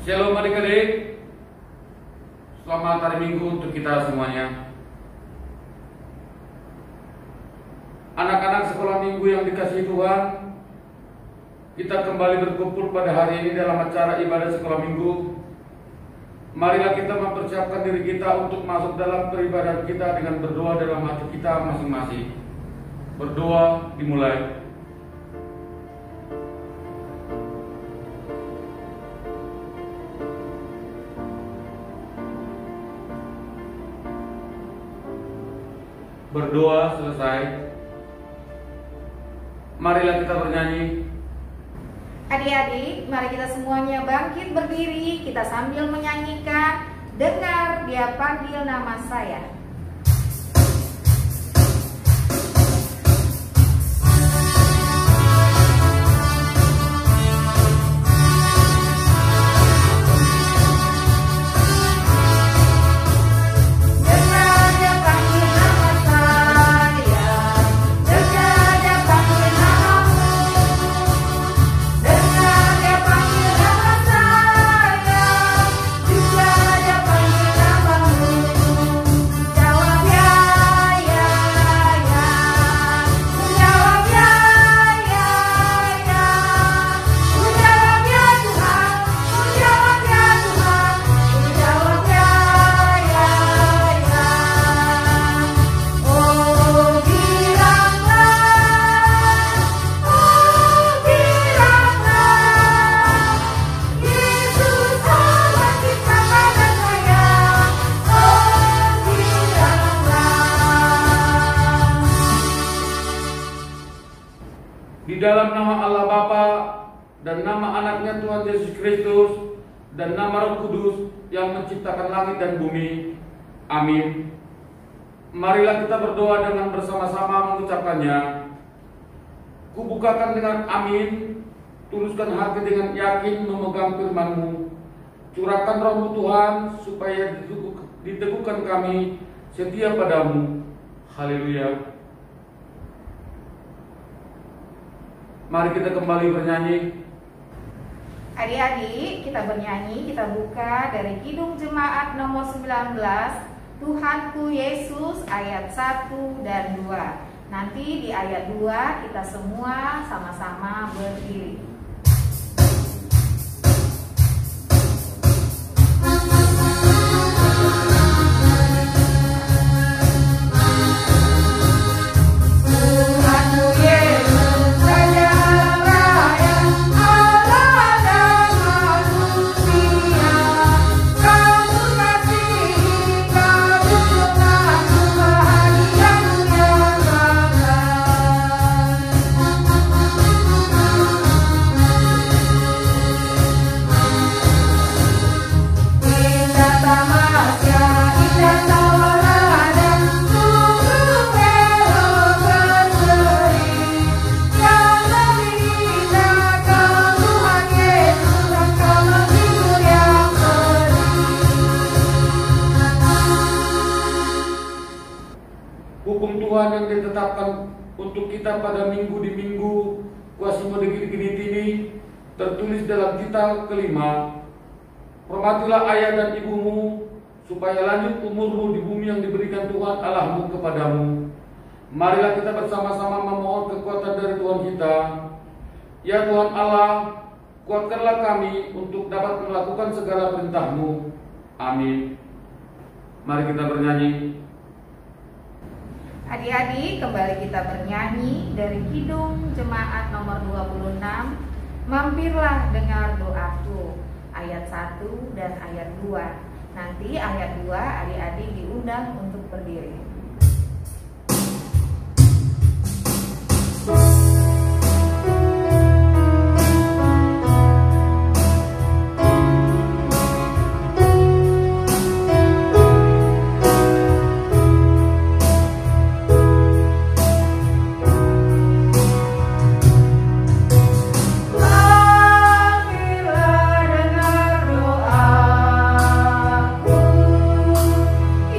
Shalom adik-adik, selamat hari Minggu untuk kita semuanya. Anak-anak sekolah minggu yang dikasihi Tuhan, kita kembali berkumpul pada hari ini dalam acara ibadah sekolah minggu. Marilah kita mempersiapkan diri kita untuk masuk dalam peribadahan kita dengan berdoa dalam hati kita masing-masing. Berdoa dimulai. Berdoa selesai, marilah kita bernyanyi. Adik-adik, mari kita semuanya bangkit berdiri, kita sambil menyanyikan "Dengar Dia Panggil Nama Saya". Di dalam nama Allah Bapa dan nama anaknya Tuhan Yesus Kristus dan nama Roh Kudus yang menciptakan langit dan bumi. Amin. Marilah kita berdoa dengan bersama-sama mengucapkannya. Kubukakan dengan amin, tuluskan hati dengan yakin memegang firman-Mu. Curahkan Roh-Mu Tuhan supaya diteguhkan kami setia padamu. Haleluya. Mari kita kembali bernyanyi. Adik-adik, kita bernyanyi, kita buka dari Kidung Jemaat nomor 19, Tuhanku Yesus, ayat 1 dan 2. Nanti di ayat 2 kita semua sama-sama berdiri. Hukum Tuhan yang ditetapkan untuk kita pada minggu di minggu Kuasimo Degini ini tertulis dalam kitab kelima. Hormatilah ayah dan ibumu supaya lanjut umurmu di bumi yang diberikan Tuhan Allahmu kepadamu. Marilah kita bersama-sama memohon kekuatan dari Tuhan kita. Ya Tuhan Allah, kuatkanlah kami untuk dapat melakukan segala perintah-Mu. Amin. Mari kita bernyanyi. Adik-adik, kembali kita bernyanyi dari Kidung Jemaat nomor 26, Mampirlah Dengar Doaku, ayat 1 dan ayat 2. Nanti ayat 2 adik-adik diundang untuk berdiri.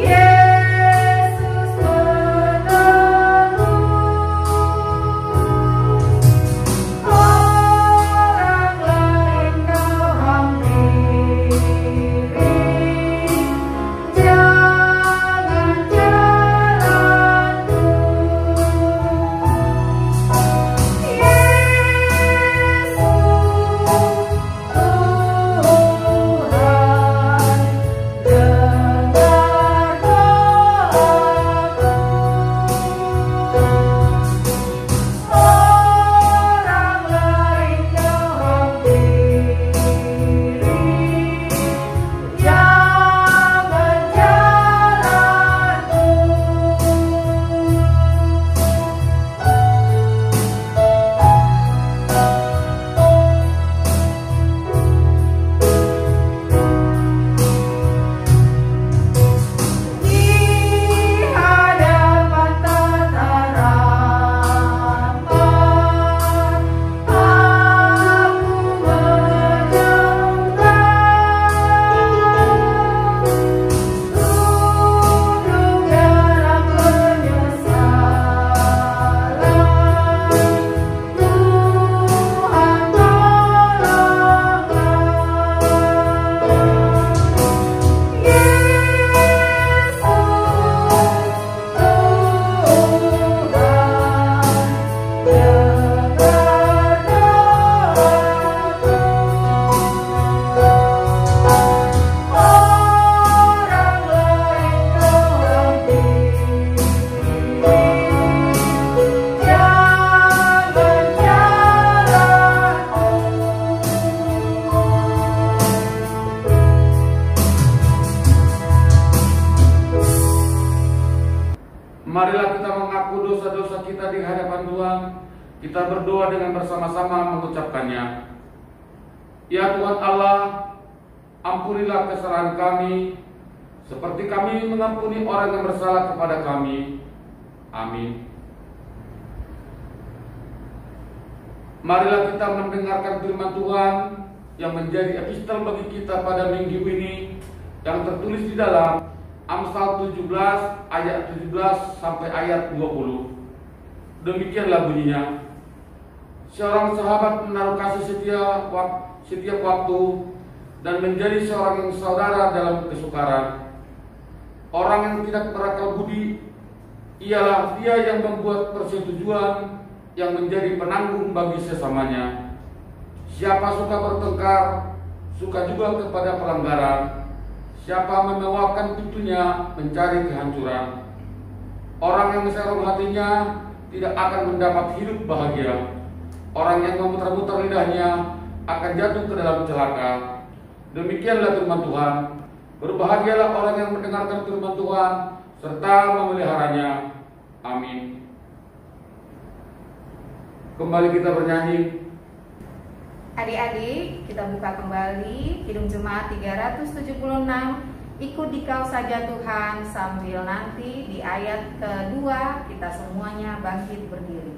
Yesus pengaku dosa-dosa kita di hadapan Tuhan, kita berdoa dengan bersama-sama mengucapkannya. Ya Tuhan Allah, ampunilah kesalahan kami, seperti kami mengampuni orang yang bersalah kepada kami. Amin. Marilah kita mendengarkan firman Tuhan yang menjadi epistel bagi kita pada minggu ini, yang tertulis di dalam Amsal 17 ayat 17 sampai ayat 20. Demikianlah bunyinya. Seorang sahabat menaruh kasih setiap waktu dan menjadi seorang yang saudara dalam kesukaran. Orang yang tidak berakal budi ialah dia yang membuat persetujuan yang menjadi penanggung bagi sesamanya. Siapa suka bertengkar, suka juga kepada pelanggaran. Siapa memewakan pintunya mencari kehancuran. Orang yang serong hatinya tidak akan mendapat hidup bahagia. Orang yang memutar-mutar lidahnya akan jatuh ke dalam celaka. Demikianlah firman Tuhan. Berbahagialah orang yang mendengarkan firman Tuhan serta memeliharanya. Amin. Kembali kita bernyanyi. Adik-adik, kita buka kembali Kidung Jemaat 376, Ikut Dikau Saja Tuhan, sambil nanti di ayat kedua kita semuanya bangkit berdiri.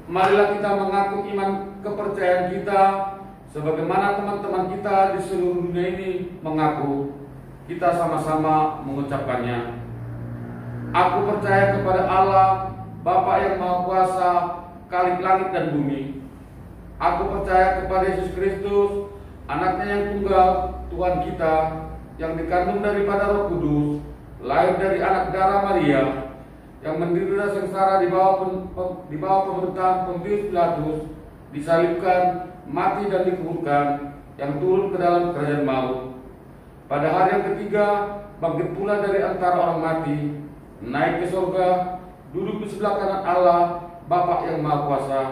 Marilah kita mengaku iman kepercayaan kita sebagaimana teman-teman kita di seluruh dunia ini mengaku. Kita sama-sama mengucapkannya. Aku percaya kepada Allah, Bapa yang Maha Kuasa, Khalik langit dan bumi. Aku percaya kepada Yesus Kristus, Anaknya yang tunggal, Tuhan kita, yang dikandung daripada Roh Kudus, lahir dari anak darah Maria, yang menderita sengsara di bawah pemerintahan Pontius Pilatus, disalibkan, mati dan dikuburkan, yang turun ke dalam kerajaan maut. Pada hari yang ketiga, bangkit pula dari antara orang mati, naik ke surga, duduk di sebelah kanan Allah, Bapa yang Maha Kuasa.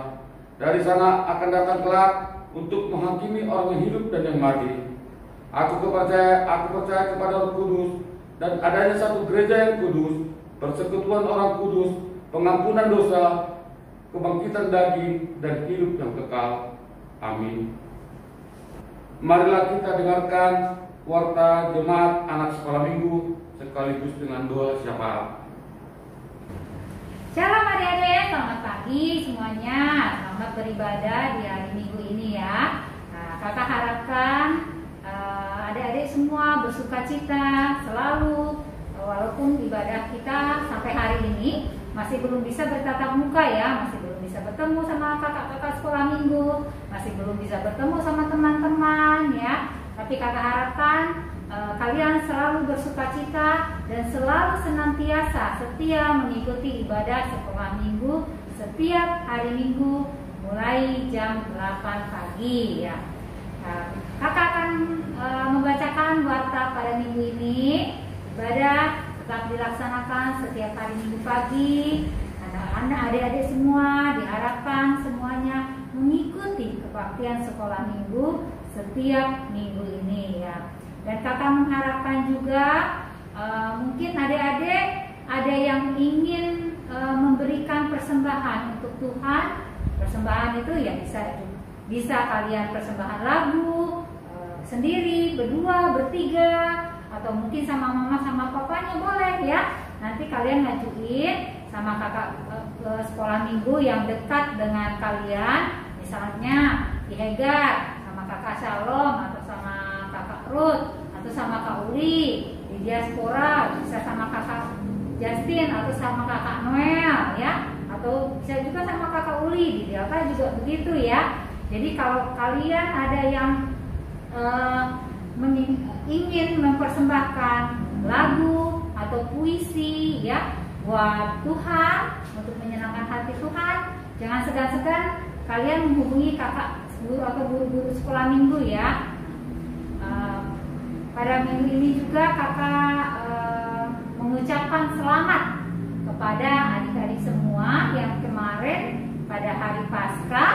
Dari sana akan datang kelak untuk menghakimi orang yang hidup dan yang mati. Aku percaya kepada Roh Kudus dan adanya satu gereja yang kudus, persekutuan orang kudus, pengampunan dosa, kebangkitan daging, dan hidup yang kekal. Amin. Marilah kita dengarkan warta jemaat anak sekolah minggu sekaligus dengan doa syafaat. Shalom adik-adik, selamat pagi semuanya. Selamat beribadah di hari Minggu ini ya. Nah, kakak harapkan adik-adik semua bersukacita selalu, walaupun ibadah kita sampai hari ini masih belum bisa bertatap muka ya, masih belum bisa bertemu sama kakak-kakak sekolah minggu, masih belum bisa bertemu sama teman-teman ya. Tapi kakak harapkan kalian selalu bersukacita dan selalu senantiasa setia mengikuti ibadah sekolah minggu setiap hari Minggu mulai jam 8 pagi ya. Kakak akan membacakan warta pada minggu ini. Ibadah tetap dilaksanakan setiap hari Minggu pagi. Anak-anak, adik-adik semua diharapkan semuanya mengikuti kebaktian sekolah minggu setiap minggu ini ya. Dan kakak mengharapkan juga mungkin adik-adik ada yang ingin memberikan persembahan untuk Tuhan. Persembahan itu ya bisa kalian persembahan lagu sendiri, berdua, bertiga, atau mungkin sama mama sama papanya boleh ya. Nanti kalian ngajuin sama kakak ke sekolah minggu yang dekat dengan kalian, misalnya di Hegar sama kakak Shalom, atau sama kakak Ruth, atau sama kak Uli di diaspora, bisa sama kakak Justin atau sama kakak Noel ya, atau bisa juga sama kakak Uli di Delta juga begitu ya. Jadi kalau kalian ada yang ingin mempersembahkan lagu atau puisi ya buat Tuhan, untuk menyenangkan hati Tuhan, jangan segan-segan kalian menghubungi kakak guru atau guru-guru sekolah minggu ya. Pada minggu ini juga kakak mengucapkan selamat kepada adik-adik semua yang kemarin pada hari Paskah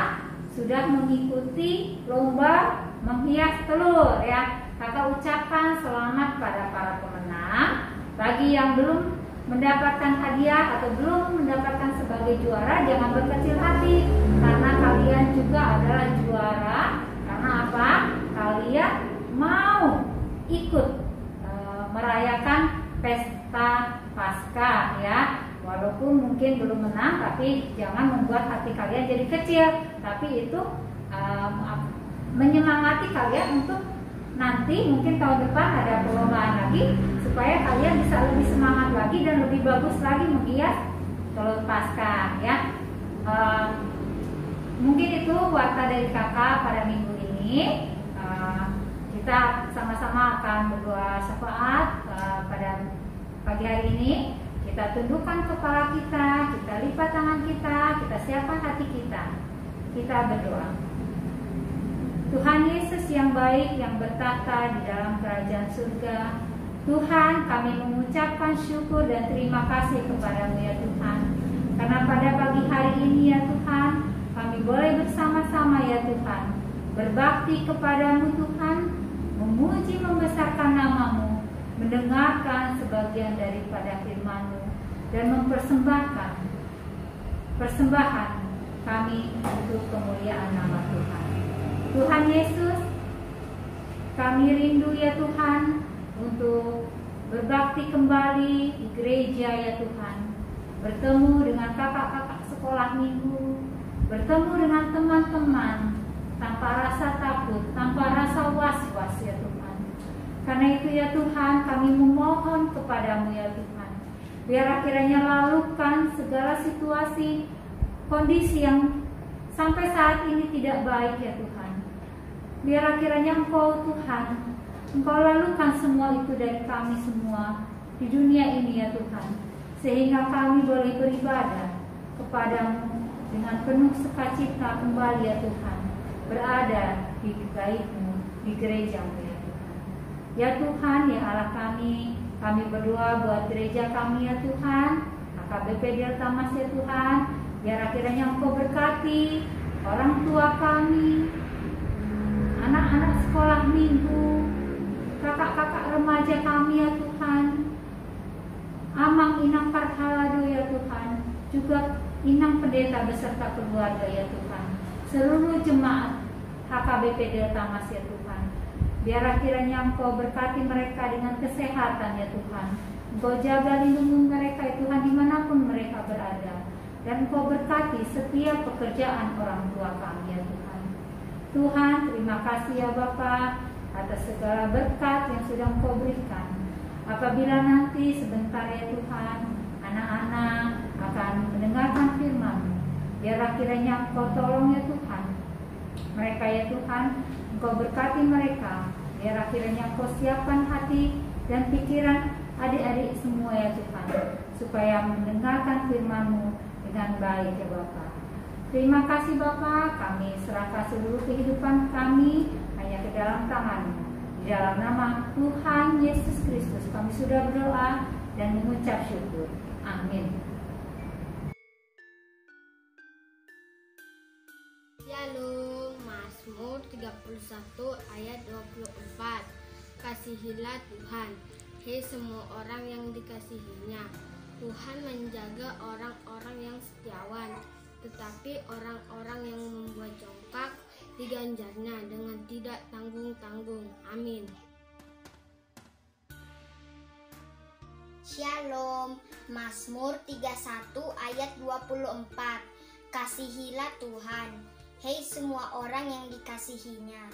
sudah mengikuti lomba menghias telur ya. Kakak ucapkan selamat pada para pemenang. Bagi yang belum mendapatkan hadiah atau belum mendapatkan sebagai juara, jangan berkecil hati, karena kalian juga adalah juara. Karena apa? Kalian mau ikut merayakan pesta Paskah ya. Walaupun mungkin belum menang, tapi jangan membuat hati kalian jadi kecil, tapi itu menyemangati kalian untuk nanti mungkin tahun depan ada perlombaan lagi, supaya kalian bisa lebih semangat lagi dan lebih bagus lagi menghias telur Paskah ya. Mungkin itu warta dari kakak pada minggu ini. Kita sama-sama akan berdoa syafaat pada pagi hari ini. Kita tundukkan kepala kita, kita lipat tangan kita siapkan hati kita. Kita berdoa. Tuhan Yesus yang baik, yang bertata di dalam kerajaan surga, Tuhan, kami mengucapkan syukur dan terima kasih kepada-Mu ya Tuhan. Karena pada pagi hari ini ya Tuhan, kami boleh bersama-sama ya Tuhan, berbakti kepada-Mu Tuhan, memuji membesarkan nama-Mu, mendengarkan sebagian daripada firman-Mu, dan mempersembahkan persembahan kami untuk kemuliaan nama Tuhan. Tuhan Yesus, kami rindu ya Tuhan untuk berbakti kembali di gereja ya Tuhan, bertemu dengan kakak-kakak sekolah minggu, bertemu dengan teman-teman tanpa rasa takut, tanpa rasa was-was ya Tuhan. Karena itu ya Tuhan, kami memohon kepadamu ya Tuhan, biar akhirnya lalukan segala situasi, kondisi yang sampai saat ini tidak baik ya Tuhan. Biar akhirnya Engkau Tuhan, Engkau lalukan semua itu dari kami semua di dunia ini ya Tuhan, sehingga kami boleh beribadah kepadamu dengan penuh sukacita kembali ya Tuhan, berada di baik-Mu, di gereja-Mu ya Tuhan. Ya Tuhan, ya Allah kami berdoa buat gereja kami ya Tuhan, AKBP Delta Mas ya Tuhan, biar akhirnya Engkau berkati orang tua kami, anak-anak sekolah minggu, kakak-kakak remaja kami ya Tuhan, Amang Inang Parhalado ya Tuhan, juga Inang Pendeta beserta keluarga ya Tuhan, seluruh jemaat HKBP Delta Mas ya Tuhan. Biar akhirnya Engkau berkati mereka dengan kesehatan ya Tuhan, Engkau jaga lindungi mereka ya Tuhan dimanapun mereka berada, dan Engkau berkati setiap pekerjaan orang tua kami ya Tuhan. Tuhan, terima kasih ya Bapa atas segala berkat yang sudah Engkau berikan. Apabila nanti sebentar ya Tuhan, anak-anak akan mendengarkan firman-Mu, biar akhirnya Engkau tolong ya Tuhan mereka ya Tuhan, Engkau berkati mereka, biar akhirnya Engkau siapkan hati dan pikiran adik-adik semua ya Tuhan, supaya mendengarkan firman-Mu dengan baik ya Bapa. Terima kasih Bapa, kami serahkan seluruh kehidupan kami hanya ke dalam tangan-Mu. Di dalam nama Tuhan Yesus Kristus kami sudah berdoa dan mengucap syukur. Amin. Shalom, Mazmur 31 ayat 24. Kasihilah Tuhan, hei semua orang yang dikasihinya. Tuhan menjaga orang-orang yang setiawan, tetapi orang-orang yang membuat congkak diganjarnya dengan tidak tanggung-tanggung. Amin. Shalom, Mazmur 31 ayat 24. Kasihilah Tuhan, hei semua orang yang dikasihinya.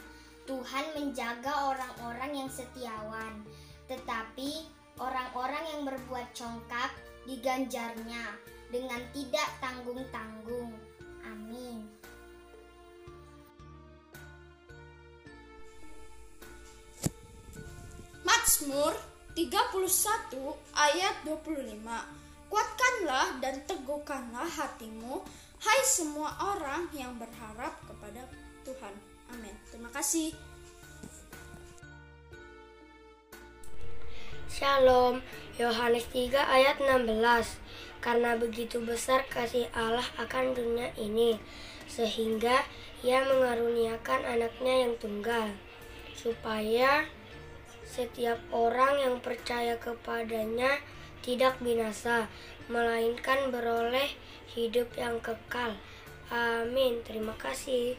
Tuhan menjaga orang-orang yang setiawan, tetapi orang-orang yang berbuat congkak diganjarnya dengan tidak tanggung-tanggung. Amin. Mazmur 31 ayat 25. Kuatkanlah dan teguhkanlah hatimu, hai semua orang yang berharap kepada Tuhan. Amin. Terima kasih. Shalom, Yohanes 3 ayat 16. Karena begitu besar kasih Allah akan dunia ini, sehingga Ia mengaruniakan anaknya yang tunggal, supaya setiap orang yang percaya kepadanya tidak binasa, melainkan beroleh hidup yang kekal. Amin. Terima kasih.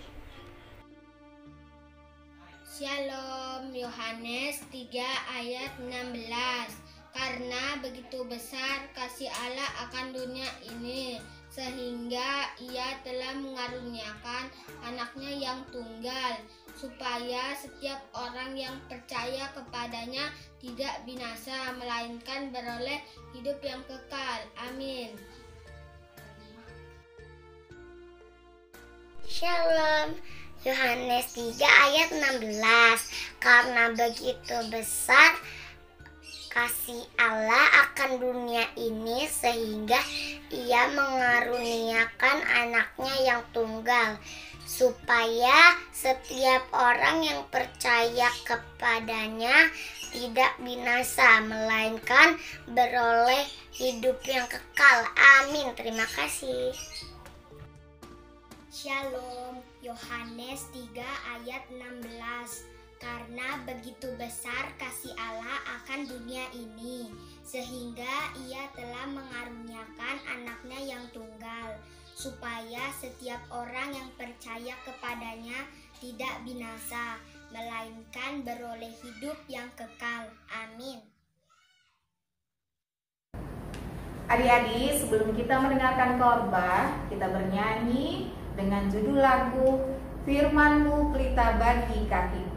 Shalom, Yohanes 3 ayat 16. Karena begitu besar kasih Allah akan dunia ini, sehingga Ia telah mengaruniakan anaknya yang tunggal, supaya setiap orang yang percaya kepadanya tidak binasa, melainkan beroleh hidup yang kekal. Amin. Shalom, Yohanes 3 ayat 16. Karena begitu besar kasih Allah akan dunia ini, sehingga Ia mengaruniakan anaknya yang tunggal, supaya setiap orang yang percaya kepadanya tidak binasa, melainkan beroleh hidup yang kekal. Amin. Terima kasih. Shalom, Yohanes 3 ayat 16. Karena begitu besar kasih Allah akan dunia ini, sehingga Ia telah mengaruniakan anaknya yang tunggal, supaya setiap orang yang percaya kepadanya tidak binasa, melainkan beroleh hidup yang kekal. Amin. Adik-adik, sebelum kita mendengarkan khotbah, kita bernyanyi dengan judul lagu Firman-Mu Pelita Bagi Kakiku.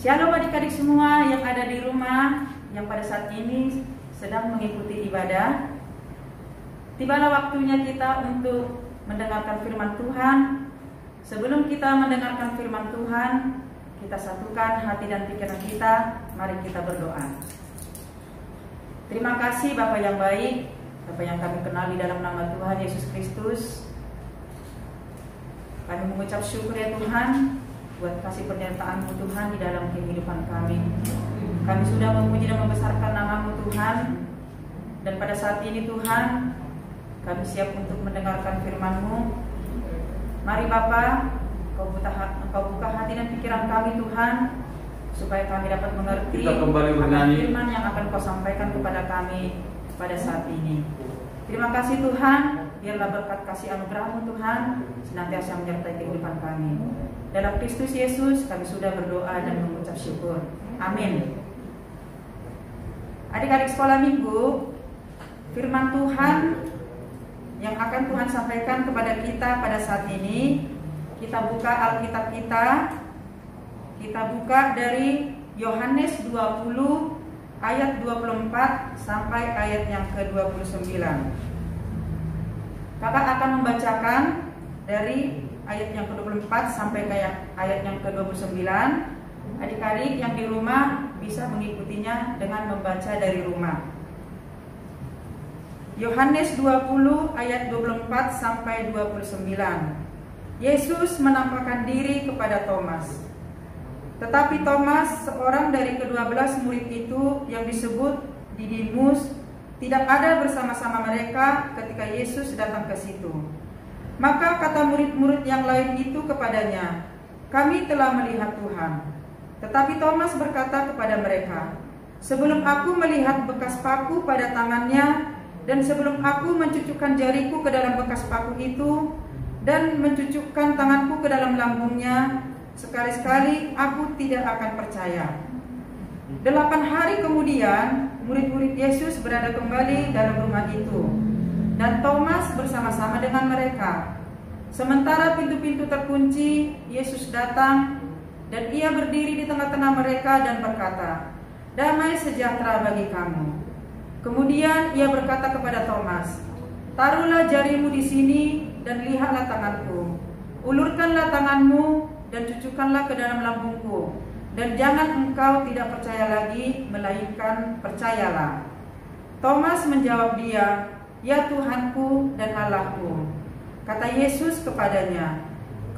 Shalom adik-adik semua yang ada di rumah, yang pada saat ini sedang mengikuti ibadah. tibalah waktunya kita untuk mendengarkan firman Tuhan. Sebelum kita mendengarkan firman Tuhan, kita satukan hati dan pikiran kita. Mari kita berdoa. Terima kasih Bapa yang baik, Bapa yang kami kenal di dalam nama Tuhan Yesus Kristus. Kami mengucap syukur ya Tuhan buat kasih penyertaan-Mu Tuhan di dalam kehidupan kami. Kami sudah memuji dan membesarkan nama-Mu Tuhan. Dan pada saat ini Tuhan, kami siap untuk mendengarkan firman-Mu. Mari Bapa, Engkau buka hati dan pikiran kami Tuhan, supaya kami dapat mengerti firman yang akan Kau sampaikan kepada kami pada saat ini. Terima kasih Tuhan, biarlah berkat kasih anugerah-Mu Tuhan senantiasa menyertai kehidupan kami. Dalam Kristus Yesus kami sudah berdoa dan mengucap syukur. Amin. Adik-adik sekolah minggu, firman Tuhan yang akan Tuhan sampaikan kepada kita pada saat ini, kita buka Alkitab kita. Kita buka dari Yohanes 20 ayat 24 sampai ayat yang ke-29. Kakak akan membacakan dari ayat yang ke-24 sampai ke ayat yang ke-29. Adik-adik yang di rumah bisa mengikutinya dengan membaca dari rumah. Yohanes 20 ayat 24 sampai 29. Yesus menampakkan diri kepada Thomas. Tetapi Thomas, seorang dari ke-12 murid itu yang disebut Didimus, tidak ada bersama-sama mereka ketika Yesus datang ke situ. Maka kata murid-murid yang lain itu kepadanya, "Kami telah melihat Tuhan." Tetapi Thomas berkata kepada mereka, "Sebelum aku melihat bekas paku pada tangannya, dan sebelum aku mencucukkan jariku ke dalam bekas paku itu, dan mencucukkan tanganku ke dalam lambungnya, sekali-sekali aku tidak akan percaya." 8 hari kemudian, murid-murid Yesus berada kembali dalam rumah itu, dan Thomas bersama-sama dengan mereka. Sementara pintu-pintu terkunci, Yesus datang, dan ia berdiri di tengah-tengah mereka dan berkata, "Damai sejahtera bagi kamu." Kemudian ia berkata kepada Thomas, "Taruhlah jarimu di sini dan lihatlah tanganku. Ulurkanlah tanganmu dan cucukkanlah ke dalam lambungku. Dan jangan engkau tidak percaya lagi, melainkan percayalah." Thomas menjawab dia, "Ya Tuhanku dan Allahku." Kata Yesus kepadanya,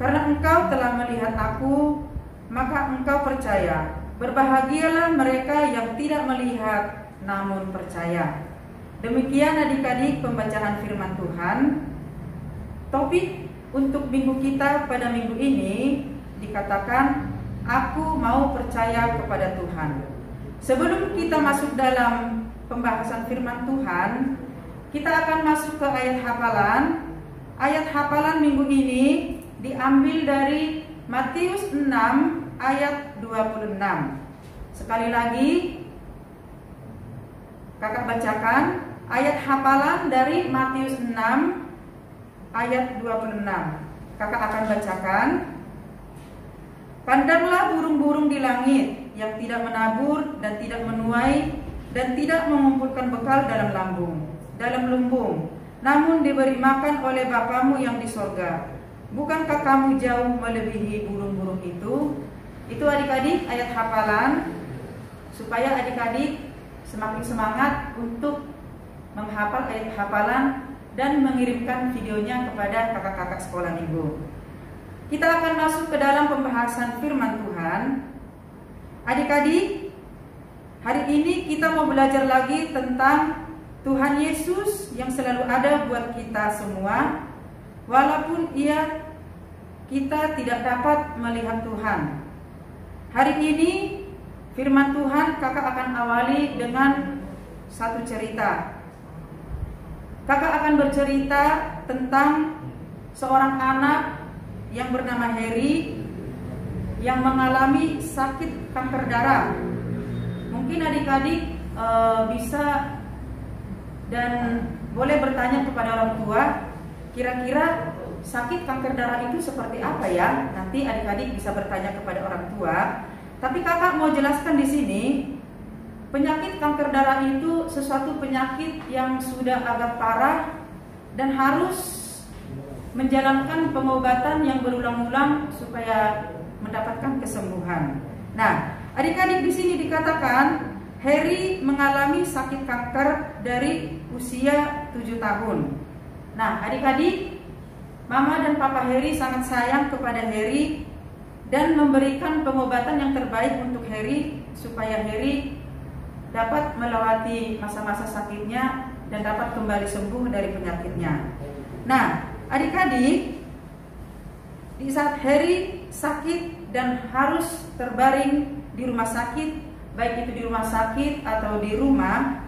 "Karena engkau telah melihat aku, maka engkau percaya. Berbahagialah mereka yang tidak melihat namun percaya." Demikian adik-adik pembacaan firman Tuhan. Topik untuk minggu kita pada minggu ini dikatakan, "Aku mau percaya kepada Tuhan." Sebelum kita masuk dalam pembahasan firman Tuhan, kita akan masuk ke ayat hafalan. Ayat hafalan minggu ini diambil dari Matius 6 ayat 26. Sekali lagi, kakak bacakan ayat hafalan dari Matius 6 ayat 26. Kakak akan bacakan. "Pandanglah burung-burung di langit yang tidak menabur dan tidak menuai dan tidak mengumpulkan bekal dalam lumbung, namun diberi makan oleh Bapamu yang di sorga. Bukankah kamu jauh melebihi burung-burung itu?" Itu adik-adik ayat hafalan, supaya adik-adik semakin semangat untuk menghafal ayat hafalan dan mengirimkan videonya kepada kakak-kakak sekolah minggu. Kita akan masuk ke dalam pembahasan firman Tuhan. Adik-adik, hari ini kita mau belajar lagi tentang Tuhan Yesus yang selalu ada buat kita semua, walaupun kita tidak dapat melihat Tuhan. Hari ini firman Tuhan kakak akan awali dengan satu cerita. Kakak akan bercerita tentang seorang anak yang bernama Harry yang mengalami sakit kanker darah. Mungkin adik-adik bisa dan boleh bertanya kepada orang tua, kira-kira sakit kanker darah itu seperti apa ya? Nanti adik-adik bisa bertanya kepada orang tua. Tapi kakak mau jelaskan di sini, penyakit kanker darah itu sesuatu penyakit yang sudah agak parah dan harus menjalankan pengobatan yang berulang-ulang supaya mendapatkan kesembuhan. Nah, adik-adik di sini dikatakan Harry mengalami sakit kanker dari usia 7 tahun. Nah, adik-adik, Mama dan Papa Harry sangat sayang kepada Harry dan memberikan pengobatan yang terbaik untuk Harry supaya Harry dapat melewati masa-masa sakitnya dan dapat kembali sembuh dari penyakitnya. Nah, adik-adik, di saat Harry sakit dan harus terbaring di rumah sakit, baik itu di rumah sakit atau di rumah,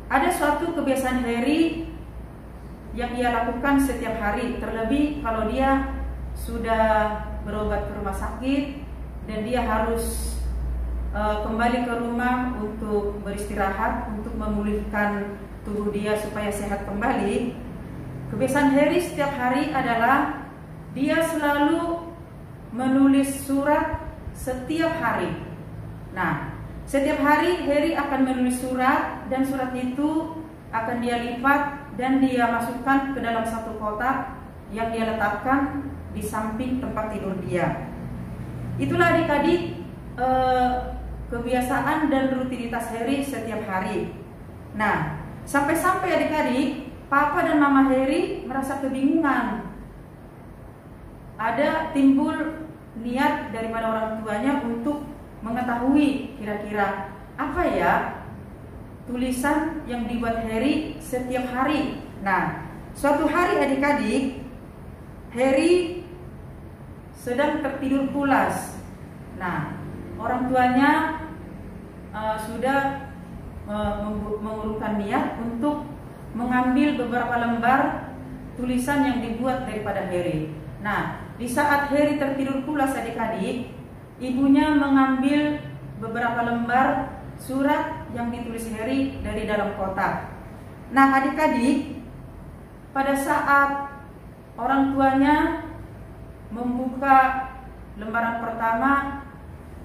ada suatu kebiasaan Harry yang ia lakukan setiap hari, terlebih kalau dia sudah berobat ke rumah sakit dan dia harus kembali ke rumah untuk beristirahat, untuk memulihkan tubuh dia supaya sehat kembali. Kebiasaan Harry setiap hari adalah dia selalu menulis surat setiap hari. Nah, setiap hari Harry akan menulis surat dan surat itu akan dia lipat dan dia masukkan ke dalam satu kotak yang dia letakkan di samping tempat tidur dia. Itulah adik-adik kebiasaan dan rutinitas Harry setiap hari. Nah, sampai-sampai adik-adik, Papa dan Mama Harry merasa kebingungan. Ada timbul niat daripada orang tuanya untuk mengetahui kira-kira apa ya tulisan yang dibuat Harry setiap hari. Nah, suatu hari adik-adik, Harry sedang tertidur pulas. Nah, orang tuanya sudah mengurungkan niat untuk mengambil beberapa lembar tulisan yang dibuat daripada Harry. Nah, di saat Harry tertidur pulas adik-adik, ibunya mengambil beberapa lembar surat yang ditulis Harry dari dalam kotak. Nah, adik-adik, pada saat orang tuanya membuka lembaran pertama,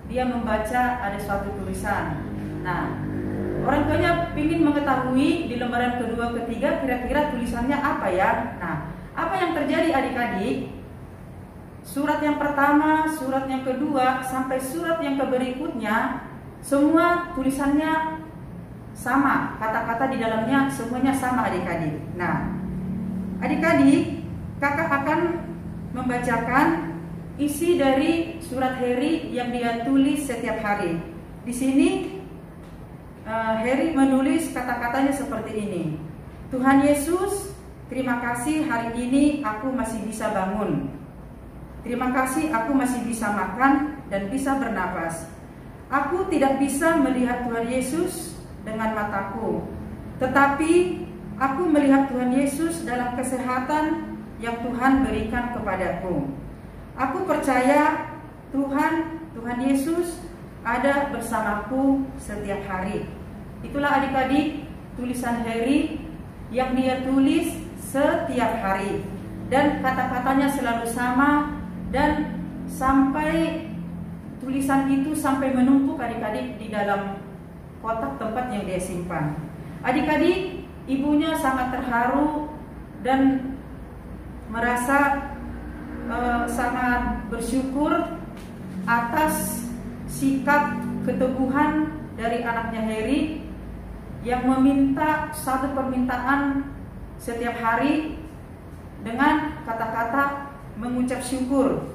dia membaca ada suatu tulisan. Nah, orang tuanya ingin mengetahui di lembaran kedua, ketiga kira-kira tulisannya apa ya. Nah, apa yang terjadi adik-adik? Surat yang pertama, surat yang kedua, sampai surat yang berikutnya, semua tulisannya sama, kata-kata di dalamnya semuanya sama adik-adik. Nah, adik-adik, kakak akan membacakan isi dari surat Harry yang dia tulis setiap hari. Di sini Harry menulis kata-katanya seperti ini. Tuhan Yesus, terima kasih hari ini aku masih bisa bangun. Terima kasih aku masih bisa makan dan bisa bernapas. Aku tidak bisa melihat Tuhan Yesus dengan mataku, tetapi aku melihat Tuhan Yesus dalam kesehatan yang Tuhan berikan kepadaku. Aku percaya Tuhan Yesus ada bersamaku setiap hari. Itulah adik-adik tulisan Harry yang dia tulis setiap hari, dan kata-katanya selalu sama, dan sampai tulisan itu sampai menumpuk adik-adik di dalam kotak tempat yang dia simpan. Adik-adik, ibunya sangat terharu dan merasa sangat bersyukur atas sikap keteguhan dari anaknya Harry yang meminta satu permintaan setiap hari dengan kata-kata mengucap syukur,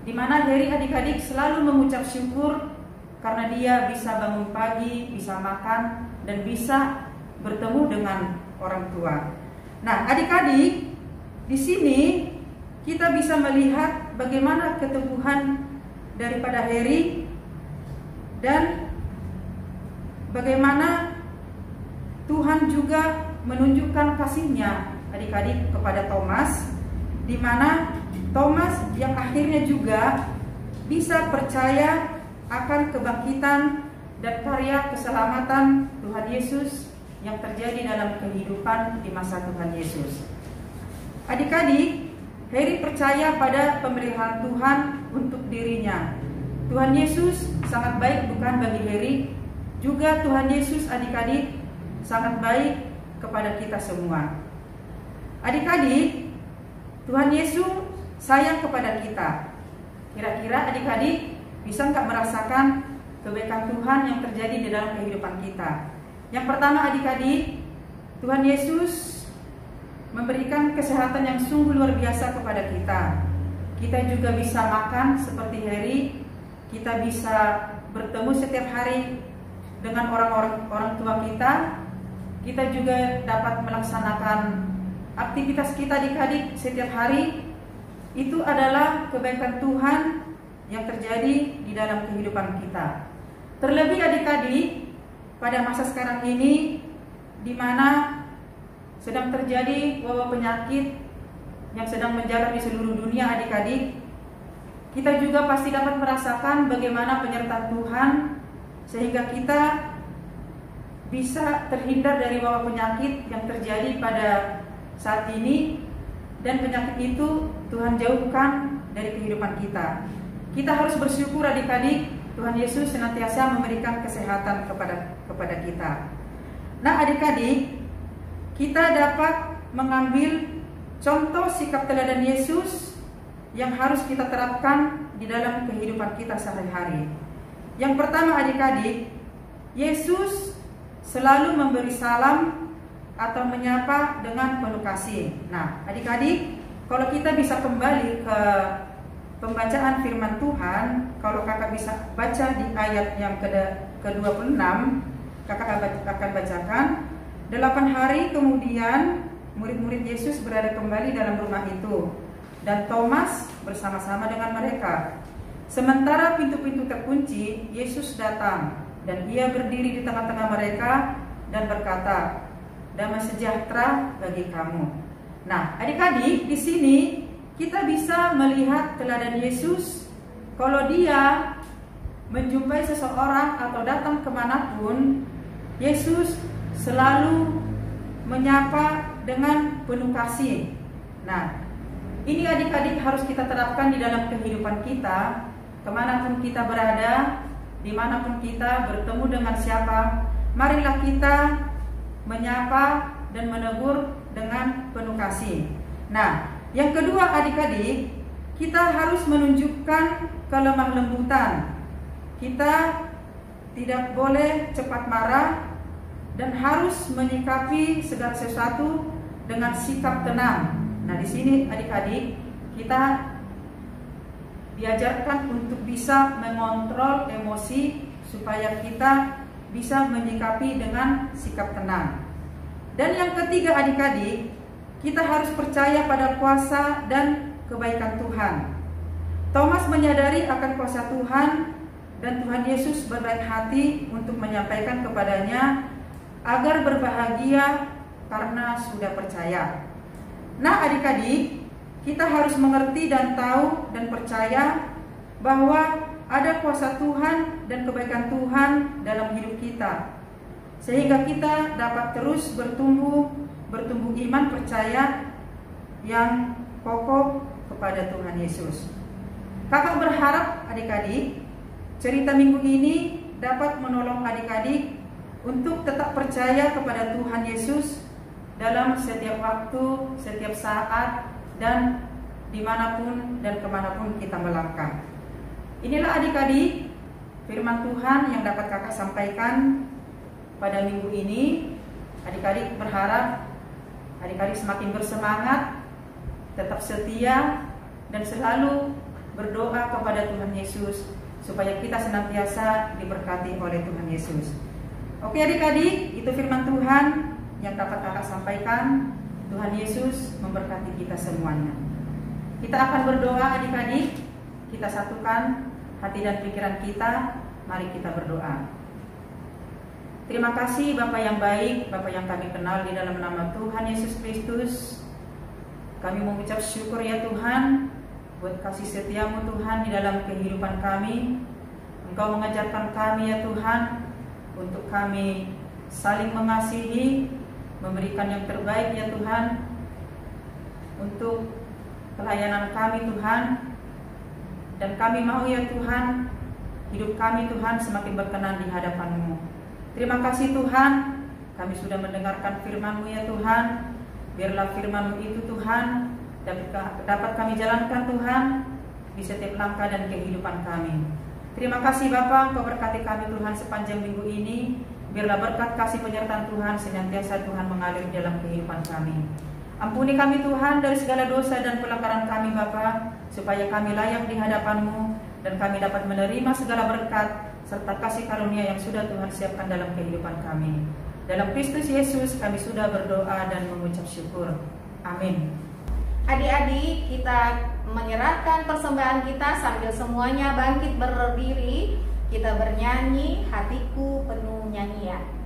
di mana Harry adik-adik selalu mengucap syukur karena dia bisa bangun pagi, bisa makan, dan bisa bertemu dengan orang tua. Nah, adik-adik, di sini kita bisa melihat bagaimana keteguhan daripada Harry dan bagaimana Tuhan juga menunjukkan kasih-Nya adik-adik kepada Thomas, di mana Thomas yang akhirnya juga bisa percaya akan kebangkitan dan karya keselamatan Tuhan Yesus yang terjadi dalam kehidupan di masa Tuhan Yesus. Adik-adik, Harry percaya pada pemeliharaan Tuhan untuk dirinya. Tuhan Yesus sangat baik bukan bagi Harry, juga Tuhan Yesus adik-adik sangat baik kepada kita semua. Adik-adik, Tuhan Yesus sayang kepada kita. Kira-kira adik-adik bisa nggak merasakan kebaikan Tuhan yang terjadi di dalam kehidupan kita? Yang pertama adik-adik, Tuhan Yesus memberikan kesehatan yang sungguh luar biasa kepada kita. Kita juga bisa makan seperti Heri, kita bisa bertemu setiap hari dengan orang tua kita. Kita juga dapat melaksanakan aktivitas kita adik-adik setiap hari. Itu adalah kebaikan Tuhan yang terjadi di dalam kehidupan kita. Terlebih adik-adik, pada masa sekarang ini di mana sedang terjadi wabah penyakit yang sedang menjalar di seluruh dunia adik-adik, kita juga pasti dapat merasakan bagaimana penyertaan Tuhan sehingga kita bisa terhindar dari wabah penyakit yang terjadi pada saat ini, dan penyakit itu Tuhan jauhkan dari kehidupan kita. Kita harus bersyukur adik-adik, Tuhan Yesus senantiasa memberikan kesehatan kepada kita. Nah adik-adik, kita dapat mengambil contoh sikap teladan Yesus yang harus kita terapkan di dalam kehidupan kita sehari-hari. Yang pertama adik-adik, Yesus selalu memberi salam atau menyapa dengan penuh kasih. Nah adik-adik, kalau kita bisa kembali ke pembacaan firman Tuhan, kalau kakak bisa baca di ayat yang ke-26, kakak akan bacakan. 8 hari kemudian murid-murid Yesus berada kembali dalam rumah itu, dan Thomas bersama-sama dengan mereka. Sementara pintu-pintu terkunci, Yesus datang dan ia berdiri di tengah-tengah mereka dan berkata, "Damai sejahtera bagi kamu." Nah, adik-adik, di sini kita bisa melihat teladan Yesus. Kalau dia menjumpai seseorang atau datang kemanapun, Yesus selalu menyapa dengan penuh kasih. Nah, ini adik-adik harus kita terapkan di dalam kehidupan kita. Kemanapun kita berada, dimanapun kita bertemu dengan siapa, marilah kita menyapa dan menegur dengan penuh kasih. Nah, yang kedua adik-adik, kita harus menunjukkan kelemah lembutan. Kita tidak boleh cepat marah dan harus menyikapi segala sesuatu dengan sikap tenang. Nah, di sini adik-adik kita diajarkan untuk bisa mengontrol emosi supaya kita bisa menyikapi dengan sikap tenang. Dan yang ketiga adik-adik, kita harus percaya pada kuasa dan kebaikan Tuhan. Thomas menyadari akan kuasa Tuhan dan Tuhan Yesus berbaik hati untuk menyampaikan kepadanya agar berbahagia karena sudah percaya. Nah adik-adik, kita harus mengerti dan tahu dan percaya bahwa ada kuasa Tuhan dan kebaikan Tuhan dalam hidup kita, sehingga kita dapat terus bertumbuh iman percaya yang kokoh kepada Tuhan Yesus. Kakak berharap adik-adik, cerita minggu ini dapat menolong adik-adik untuk tetap percaya kepada Tuhan Yesus dalam setiap waktu, setiap saat, dan dimanapun dan kemanapun kita melangkah. Inilah adik-adik firman Tuhan yang dapat kakak sampaikan pada minggu ini. Adik-adik berharap adik-adik semakin bersemangat, tetap setia, dan selalu berdoa kepada Tuhan Yesus supaya kita senantiasa diberkati oleh Tuhan Yesus. Oke adik-adik, itu firman Tuhan yang dapat kakak sampaikan. Tuhan Yesus memberkati kita semuanya. Kita akan berdoa adik-adik. Kita satukan hati dan pikiran kita. Mari kita berdoa. Terima kasih Bapa yang baik, Bapa yang kami kenal di dalam nama Tuhan Yesus Kristus. Kami mengucap syukur ya Tuhan buat kasih setiamu Tuhan di dalam kehidupan kami. Engkau mengajarkan kami ya Tuhan untuk kami saling mengasihi, memberikan yang terbaik ya Tuhan untuk pelayanan kami Tuhan. Dan kami mau ya Tuhan, hidup kami Tuhan semakin berkenan di hadapan-Mu. Terima kasih Tuhan, kami sudah mendengarkan firman-Mu ya Tuhan. Biarlah firman-Mu itu Tuhan dapat kami jalankan Tuhan di setiap langkah dan kehidupan kami. Terima kasih Bapa, Engkau berkati kami Tuhan sepanjang minggu ini. Biarlah berkat kasih penyertaan Tuhan senantiasa Tuhan mengalir dalam kehidupan kami. Ampuni kami Tuhan dari segala dosa dan pelanggaran kami Bapa, supaya kami layak di hadapan-Mu dan kami dapat menerima segala berkat serta kasih karunia yang sudah Tuhan siapkan dalam kehidupan kami. Dalam Kristus Yesus kami sudah berdoa dan mengucap syukur. Amin. Adik-adik, kita menyerahkan persembahan kita sambil semuanya bangkit berdiri. Kita bernyanyi, hatiku penuh nyanyian.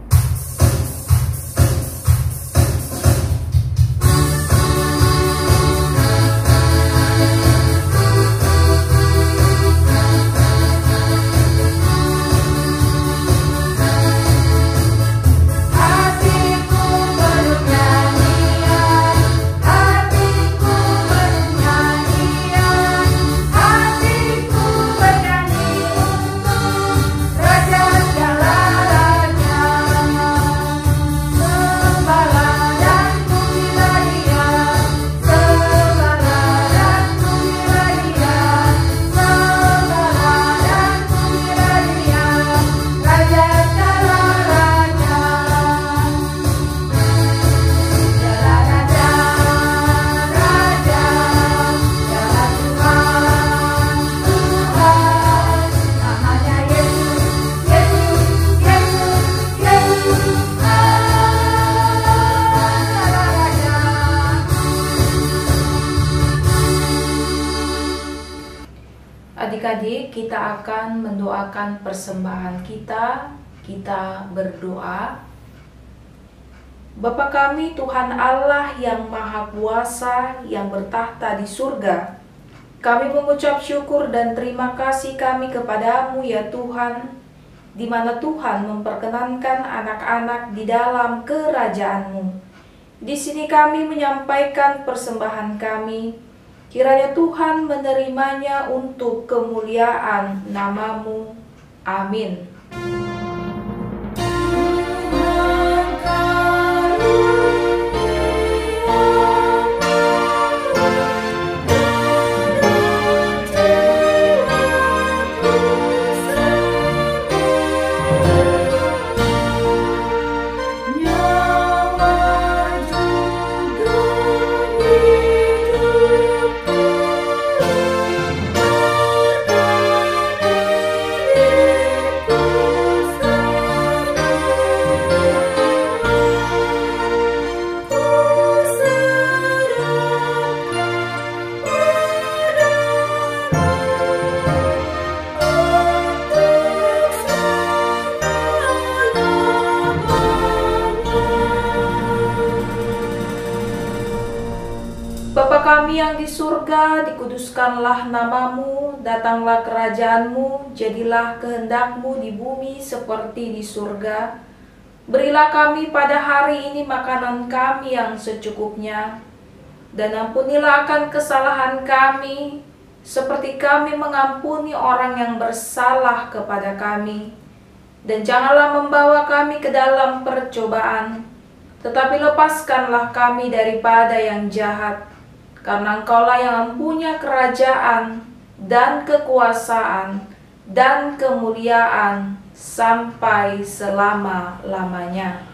Adik-adik, kita akan mendoakan persembahan kita. Kita berdoa. Bapa kami, Tuhan Allah yang Maha Kuasa, yang bertahta di surga, kami mengucap syukur dan terima kasih kami kepadamu ya Tuhan, di mana Tuhan memperkenankan anak-anak di dalam kerajaan-Mu. Di sini kami menyampaikan persembahan kami. Kiranya Tuhan menerimanya untuk kemuliaan nama-Mu. Amin. Bapa kami yang di surga, dikuduskanlah nama-Mu, datanglah kerajaan-Mu, jadilah kehendak-Mu di bumi seperti di surga. Berilah kami pada hari ini makanan kami yang secukupnya, dan ampunilah akan kesalahan kami, seperti kami mengampuni orang yang bersalah kepada kami. Dan janganlah membawa kami ke dalam percobaan, tetapi lepaskanlah kami daripada yang jahat. Karena Engkaulah yang punya kerajaan dan kekuasaan dan kemuliaan sampai selama-lamanya.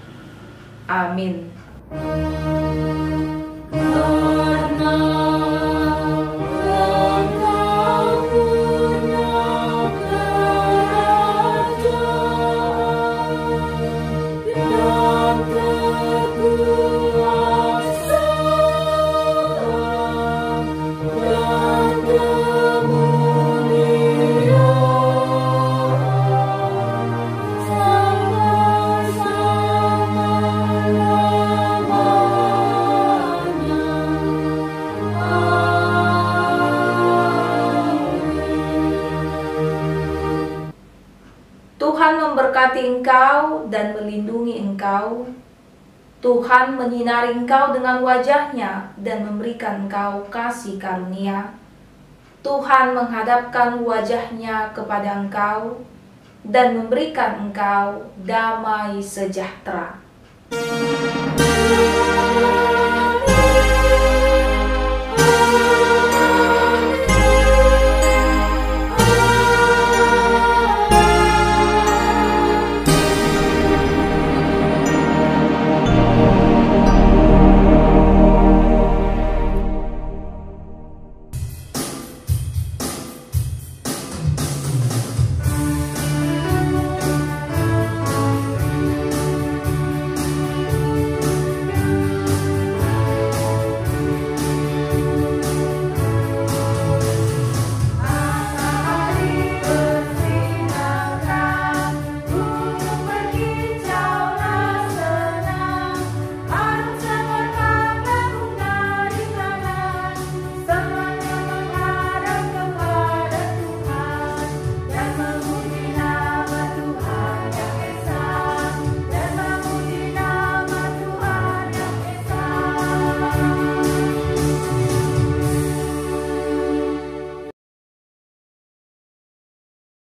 Amin. Tuhan memberkati engkau dan melindungi engkau. Tuhan menyinari engkau dengan wajah-Nya dan memberikan engkau kasih karunia. Tuhan menghadapkan wajah-Nya kepada engkau dan memberikan engkau damai sejahtera.